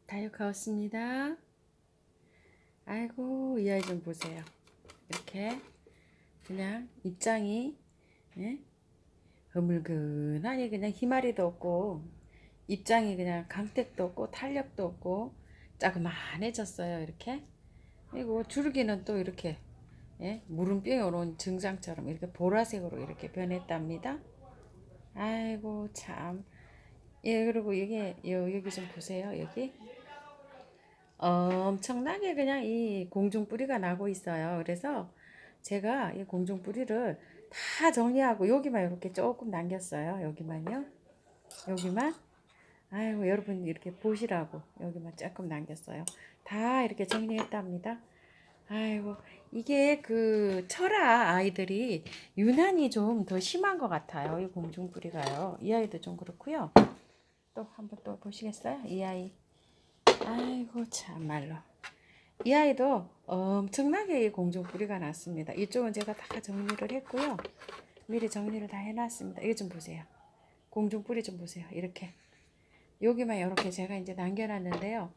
다육하우스입니다. 아이고, 이 아이 좀 보세요. 이렇게 그냥 입장이 예? 흐물근하니 그냥 희마리도 없고 입장이 그냥 강택도 없고 탄력도 없고 자그만해졌어요. 이렇게. 그리고 줄기는 또 이렇게 무름병에 오른 증상처럼 이렇게 보라색으로 이렇게 변했답니다. 아이고 참. 예, 그리고 여기 좀 보세요. 여기 엄청나게 그냥 이 공중 뿌리가 나고 있어요. 그래서 제가 이 공중 뿌리를 다 정리하고 여기만 이렇게 조금 남겼어요. 여기만요. 여기만. 아이고 여러분 이렇게 보시라고 여기만 조금 남겼어요. 다 이렇게 정리했답니다. 아이고 이게 그 철아 아이들이 유난히 좀 더 심한 것 같아요. 이 공중 뿌리가요. 이 아이도 좀 그렇고요. 또 한번 또 보시겠어요? 이 아이. 아이고 참말로. 이 아이도 엄청나게 공중뿌리가 났습니다. 이쪽은 제가 다 정리를 했고요. 미리 정리를 다 해놨습니다. 이거 좀 보세요. 공중뿌리 좀 보세요. 이렇게 여기만 이렇게 제가 이제 남겨놨는데요.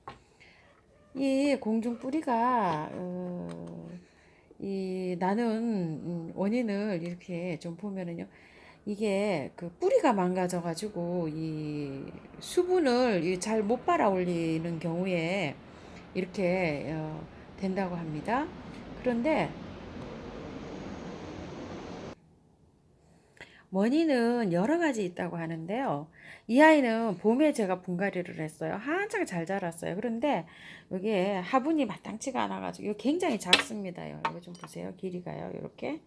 이 공중뿌리가 이 나는 원인을 이렇게 좀 보면은요. 이게 그 뿌리가 망가져가지고 이 수분을 잘 못 빨아 올리는 경우에 이렇게 된다고 합니다. 그런데 원인은 여러 가지 있다고 하는데요. 이 아이는 봄에 제가 분갈이를 했어요. 한창 잘 자랐어요. 그런데 여기에 화분이 마땅치가 않아가지고 이거 굉장히 작습니다요. 이거 좀 보세요. 길이가요. 이렇게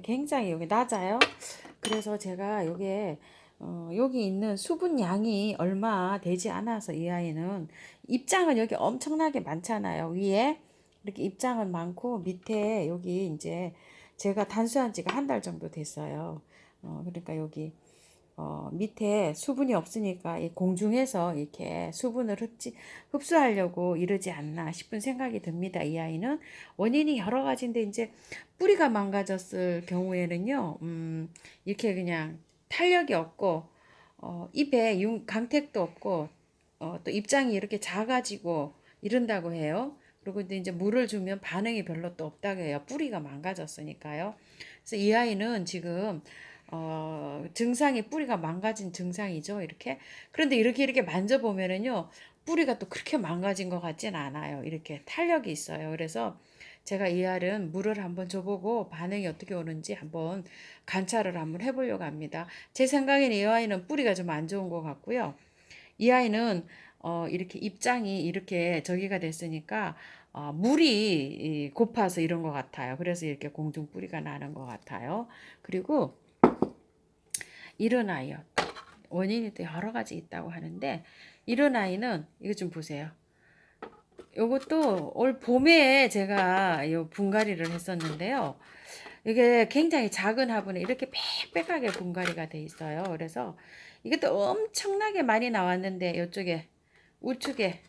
굉장히 여기 낮아요. 그래서 제가 여기 있는 수분 양이 얼마 되지 않아서 이 아이는 입장은 여기 엄청나게 많잖아요. 위에 이렇게 입장은 많고 밑에 여기 이제 제가 단수한 지가 한 달 정도 됐어요. 그러니까 여기 밑에 수분이 없으니까 이 공중에서 이렇게 수분을 흡수하려고 이러지 않나 싶은 생각이 듭니다. 이 아이는 원인이 여러 가지인데 이제 뿌리가 망가졌을 경우에는요, 이렇게 그냥 탄력이 없고 잎에 강택도 없고 또 입장이 이렇게 작아지고 이런다고 해요. 그리고 이제 물을 주면 반응이 별로 또 없다고 해요. 뿌리가 망가졌으니까요. 그래서 이 아이는 지금 증상이 뿌리가 망가진 증상이죠. 이렇게. 그런데 이렇게 만져보면은요, 뿌리가 또 그렇게 망가진 것 같진 않아요. 이렇게 탄력이 있어요. 그래서 제가 이 알은 물을 한번 줘보고 반응이 어떻게 오는지 한번 관찰을 한번 해보려고 합니다. 제 생각에는 이 아이는 뿌리가 좀 안 좋은 것 같고요. 이 아이는 이렇게 입장이 이렇게 저기가 됐으니까 물이 고파서 이런 것 같아요. 그래서 이렇게 공중 뿌리가 나는 것 같아요. 그리고 이런 아이요. 원인이 또 여러 가지 있다고 하는데 이런 아이는 이거 좀 보세요. 요것도 올 봄에 제가 요 분갈이를 했었는데요. 이게 굉장히 작은 화분에 이렇게 빽빽하게 분갈이가 돼 있어요. 그래서 이것도 엄청나게 많이 나왔는데 이쪽에 우측에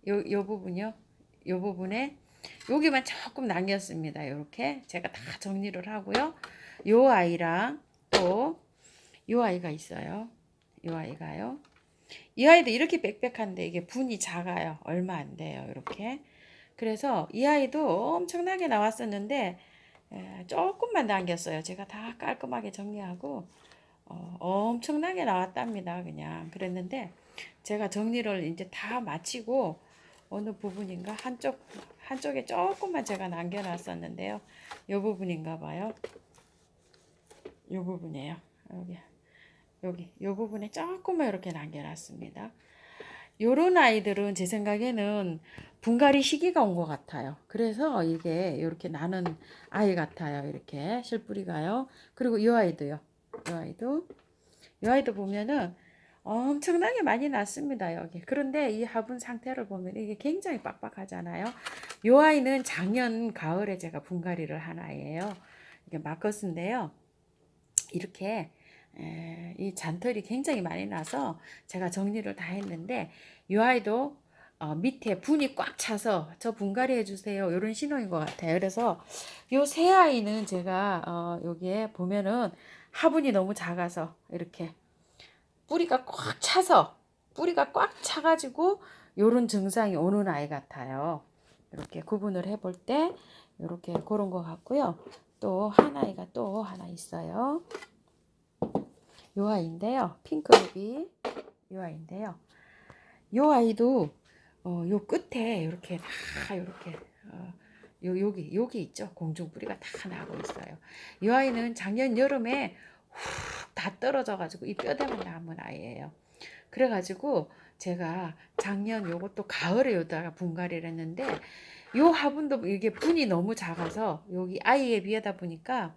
요 부분요. 요 부분에 여기만 조금 남겼습니다. 이렇게 제가 다 정리를 하고요. 요 아이랑 또 요 아이가 있어요. 요 아이가요. 이 아이도 이렇게 빽빽한데 이게 분이 작아요. 얼마 안 돼요. 이렇게. 그래서 이 아이도 엄청나게 나왔었는데 조금만 남겼어요. 제가 다 깔끔하게 정리하고 엄청나게 나왔답니다. 그냥 그랬는데 제가 정리를 이제 다 마치고 어느 부분인가 한쪽에 조금만 제가 남겨놨었는데요. 이 부분인가 봐요. 이 부분이에요. 이 부분에 조금만 이렇게 남겨놨습니다. 요런 아이들은 제 생각에는 분갈이 시기가 온 것 같아요. 그래서 이게 이렇게 나는 아이 같아요. 이렇게 실뿌리가요. 그리고 이 아이도요. 이 아이도 보면은 엄청나게 많이 났습니다. 여기. 그런데 이 화분 상태를 보면 이게 굉장히 빡빡하잖아요. 이 아이는 작년 가을에 제가 분갈이를 한 아이예요. 이게 마커스인데요. 이렇게 이 잔털이 굉장히 많이 나서 제가 정리를 다 했는데 이 아이도 밑에 분이 꽉 차서 저 분갈이 해주세요 이런 신호인 것 같아요. 그래서 요 새 아이는 제가 여기에 보면은 화분이 너무 작아서 이렇게 뿌리가 꽉 차가지고 요런 증상이 오는 아이 같아요. 이렇게 구분을 해볼 때 이렇게 그런 것 같고요. 또 한 아이가 또 하나 있어요. 요 아이인데요. 핑크루비 요 아이인데요. 요 아이도 요 끝에 이렇게 다 이렇게 여기 있죠. 공중뿌리가 다 나고 있어요. 이 아이는 작년 여름에 훅 다 떨어져 가지고 이 뼈대만 남은 아이예요. 그래 가지고 제가 작년 요것도 가을에 요다가 분갈이를 했는데 요 화분도 이게 분이 너무 작아서 여기 아이에 비하다 보니까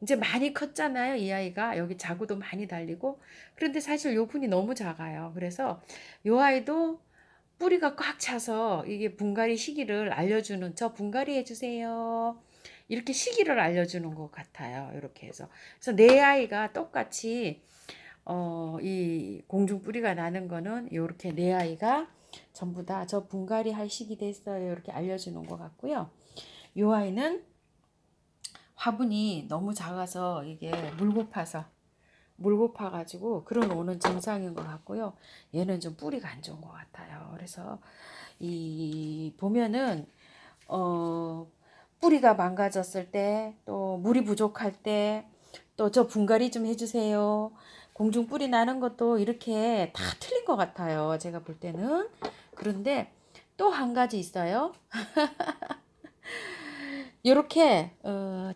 이제 많이 컸잖아요. 이 아이가 여기 자구도 많이 달리고 그런데 사실 요 분이 너무 작아요. 그래서 요 아이도 뿌리가 꽉 차서 이게 분갈이 시기를 알려주는 저 분갈이 해주세요. 이렇게 시기를 알려주는 것 같아요. 이렇게 해서. 그래서 내 아이가 똑같이 이 공중 뿌리가 나는 거는 이렇게 내 아이가 전부 다 저 분갈이 할 시기 됐어요. 이렇게 알려주는 것 같고요. 이 아이는 화분이 너무 작아서 이게 물 고파가지고 그런 오는 증상인 것 같고요. 얘는 좀 뿌리가 안 좋은 것 같아요. 그래서 이 보면은 어 뿌리가 망가졌을 때 또 물이 부족할 때 또 저 분갈이 좀 해주세요. 공중 뿌리 나는 것도 이렇게 다 틀린 것 같아요. 제가 볼 때는. 그런데 또 한 가지 있어요. 요렇게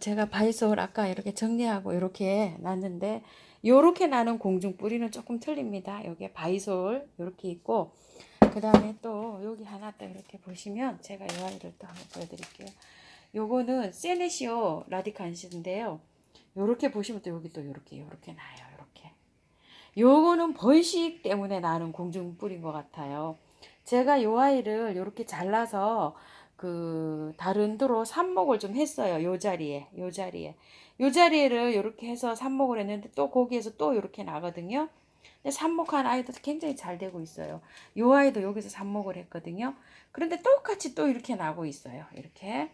제가 바이솔 아까 이렇게 정리하고 이렇게 놨는데 요렇게 나는 공중 뿌리는 조금 틀립니다. 여기에 바이솔 요렇게 있고 그 다음에 또 여기 하나 또 이렇게 보시면 제가 이 아이를 또 한번 보여드릴게요. 요거는 세네시오 라디칸시인데요. 요렇게 보시면 또 여기 또 요렇게 나요. 요렇게. 요거는 번식 때문에 나는 공중 뿌리인 것 같아요. 제가 요 아이를 요렇게 잘라서 그 다른 데로 삽목을 좀 했어요. 요 자리에를 요렇게 해서 삽목을 했는데 또 거기에서 또 요렇게 나거든요. 근데 삽목한 아이도 굉장히 잘 되고 있어요. 요 아이도 여기서 삽목을 했거든요. 그런데 똑같이 또 이렇게 나고 있어요. 이렇게.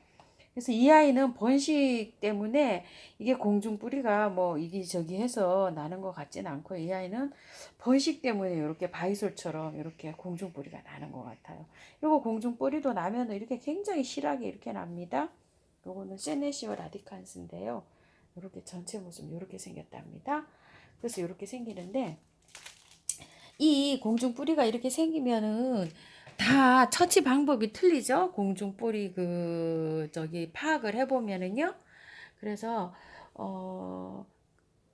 그래서 이 아이는 번식 때문에 이게 공중뿌리가 뭐 이기저기 해서 나는 것 같진 않고 이 아이는 번식 때문에 이렇게 바이솔처럼 이렇게 공중뿌리가 나는 것 같아요. 그리고 공중뿌리도 나면 이렇게 굉장히 실하게 이렇게 납니다. 요거는 세네시오 라디칸스인데요. 이렇게 전체 모습 이렇게 생겼답니다. 그래서 이렇게 생기는데 이 공중뿌리가 이렇게 생기면은 다 처치 방법이 틀리죠. 공중뿌리 그 저기 파악을 해보면은요. 그래서 어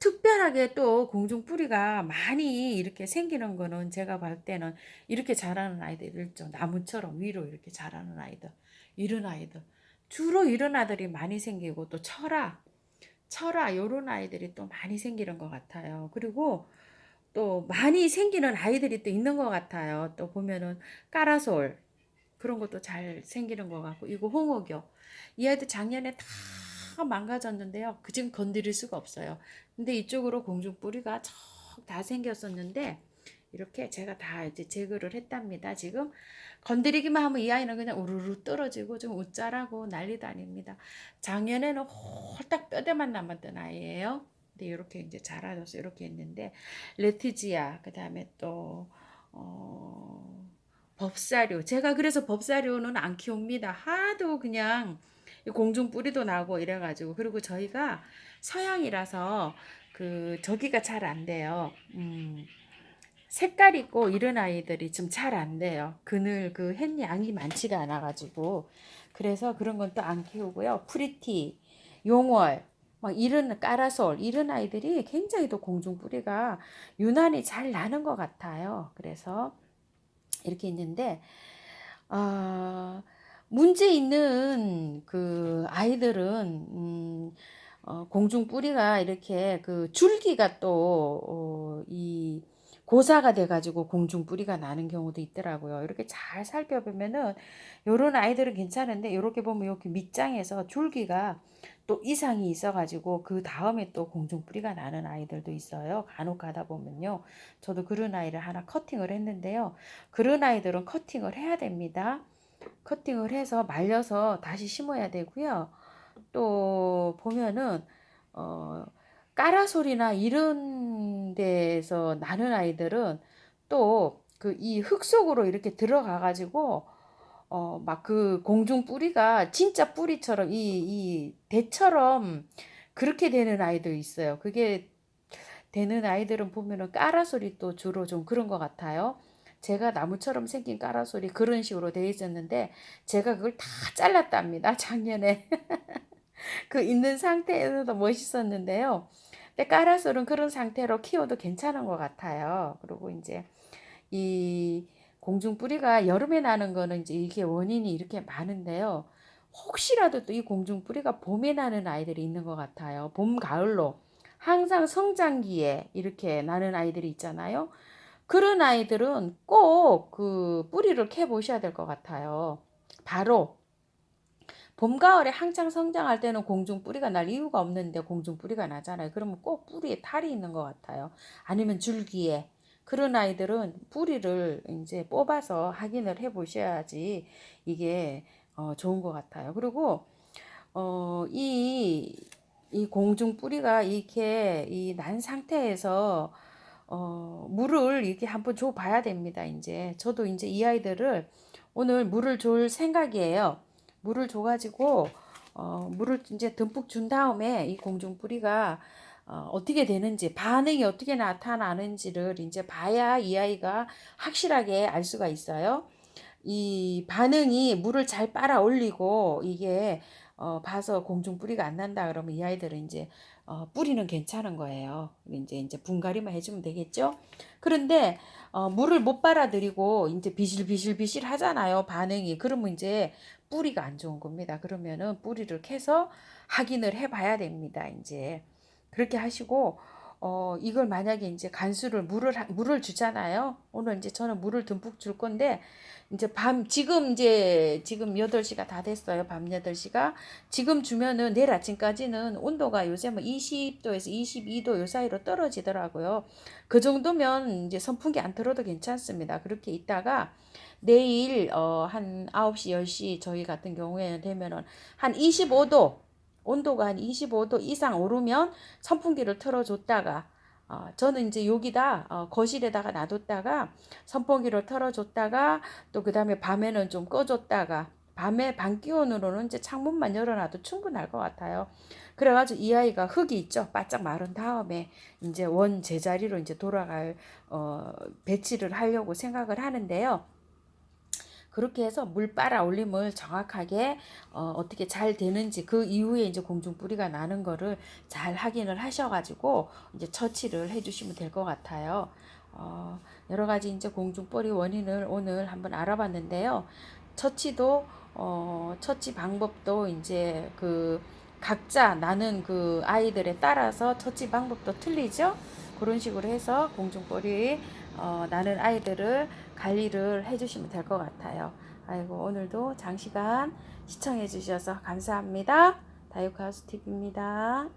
특별하게 또 공중뿌리가 많이 이렇게 생기는 거는 제가 볼 때는 이렇게 자라는 아이들 있죠. 나무처럼 위로 이렇게 자라는 아이들, 이런 아이들. 주로 이런 아들이 많이 생기고 또 철아 요런 아이들이 또 많이 생기는 것 같아요. 그리고 또 많이 생기는 아이들이 또 있는 것 같아요. 또 보면은 까라솔 그런 것도 잘 생기는 것 같고 이거 홍어교 이 아이도 작년에 다 망가졌는데요. 그 지금 건드릴 수가 없어요. 근데 이쪽으로 공중 뿌리가 쭉 다 생겼었는데 이렇게 제가 다 이제 제거를 했답니다. 지금 건드리기만 하면 이 아이는 그냥 우르르 떨어지고 좀 웃자라고 난리도 아닙니다. 작년에는 홀딱 뼈대만 남았던 아이예요. 근데 이렇게 이제 자라줘서 이렇게 했는데 레티지아 그 다음에 또 법사료 제가 그래서 법사료는 안 키웁니다. 하도 그냥 공중 뿌리도 나고 이래가지고 그리고 저희가 서양이라서 그 저기가 잘 안 돼요. 색깔 있고 이런 아이들이 좀 잘 안 돼요. 그늘 그 햇양이 많지가 않아가지고 그래서 그런 건 또 안 키우고요. 프리티, 용월, 막 이런 까라솔 이런 아이들이 굉장히 또 공중 뿌리가 유난히 잘 나는 것 같아요. 그래서 이렇게 있는데 문제 있는 그 아이들은 공중 뿌리가 이렇게 그 줄기가 또이 고사가 돼가지고 공중 뿌리가 나는 경우도 있더라고요. 이렇게 잘 살펴보면은 요런 아이들은 괜찮은데 이렇게 보면 여기 밑장에서 줄기가 또 이상이 있어가지고 그 다음에 또 공중 뿌리가 나는 아이들도 있어요. 간혹 가다 보면요. 저도 그런 아이를 하나 커팅을 했는데요. 그런 아이들은 커팅을 해야 됩니다. 커팅을 해서 말려서 다시 심어야 되고요. 또 보면은 어 까라솔이나 이런 데서 나는 아이들은 또 그 이 흙 속으로 이렇게 들어가 가지고 막 그 공중 뿌리가 진짜 뿌리처럼 이 대처럼 그렇게 되는 아이들 있어요. 그게 되는 아이들은 보면은 까라솔이 또 주로 좀 그런 것 같아요. 제가 나무처럼 생긴 까라솔이 그런 식으로 돼 있었는데 제가 그걸 다 잘랐답니다. 작년에. 그 있는 상태에서도 멋있었는데요. 근데 까라솔은 그런 상태로 키워도 괜찮은 것 같아요. 그리고 이제 이 공중 뿌리가 여름에 나는 거는 이제 이게 원인이 이렇게 많은데요. 혹시라도 또 이 공중 뿌리가 봄에 나는 아이들이 있는 것 같아요. 봄, 가을로 항상 성장기에 이렇게 나는 아이들이 있잖아요. 그런 아이들은 꼭 그 뿌리를 캐 보셔야 될 것 같아요. 바로 봄, 가을에 한창 성장할 때는 공중 뿌리가 날 이유가 없는데 공중 뿌리가 나잖아요. 그러면 꼭 뿌리에 탈이 있는 것 같아요. 아니면 줄기에. 그런 아이들은 뿌리를 이제 뽑아서 확인을 해 보셔야지 이게 좋은 것 같아요. 그리고 이 공중 뿌리가 이렇게 이 난 상태에서 물을 이렇게 한번 줘 봐야 됩니다. 이제 저도 이제 이 아이들을 오늘 물을 줄 생각이에요. 물을 줘가지고 물을 이제 듬뿍 준 다음에 이 공중 뿌리가 어떻게 되는지 반응이 어떻게 나타나는지를 이제 봐야 이 아이가 확실하게 알 수가 있어요. 이 반응이 물을 잘 빨아 올리고 이게 봐서 공중 뿌리가 안 난다 그러면 이 아이들은 이제 뿌리는 괜찮은 거예요. 이제 분갈이만 해주면 되겠죠. 그런데 물을 못 빨아들이고 이제 비실비실비실 하잖아요. 반응이. 그러면 이제 뿌리가 안 좋은 겁니다. 그러면은 뿌리를 캐서 확인을 해봐야 됩니다. 이제 그렇게 하시고 이걸 만약에 이제 간수를 물을 주잖아요. 오늘 이제 저는 물을 듬뿍 줄 건데 이제 지금 8시가 다 됐어요. 밤 8시가. 지금 주면은 내일 아침까지는 온도가 요새 뭐 20도에서 22도 요 사이로 떨어지더라고요. 그 정도면 이제 선풍기 안 틀어도 괜찮습니다. 그렇게 있다가 내일 한 9시, 10시 저희 같은 경우에는 되면은 한 25도 온도가 한 25도 이상 오르면 선풍기를 틀어줬다가 저는 이제 여기다 거실에다가 놔뒀다가 선풍기를 틀어줬다가 또 그 다음에 밤에는 좀 꺼줬다가 밤에 밤 기온으로는 이제 창문만 열어놔도 충분할 것 같아요. 그래가지고 이 아이가 흙이 있죠. 바짝 마른 다음에 이제 원 제자리로 이제 돌아갈 배치를 하려고 생각을 하는데요. 그렇게 해서 물 빨아 올림을 정확하게 어떻게 잘 되는지 그 이후에 이제 공중 뿌리가 나는 거를 잘 확인을 하셔가지고 이제 처치를 해주시면 될 것 같아요. 여러 가지 이제 공중 뿌리 원인을 오늘 한번 알아봤는데요. 처치 방법도 이제 그 각자 나는 그 아이들에 따라서 처치 방법도 틀리죠. 그런 식으로 해서 공중볼이 나는 아이들을 관리를 해주시면 될 것 같아요. 아이고 오늘도 장시간 시청해 주셔서 감사합니다. 다육하우스 TV입니다.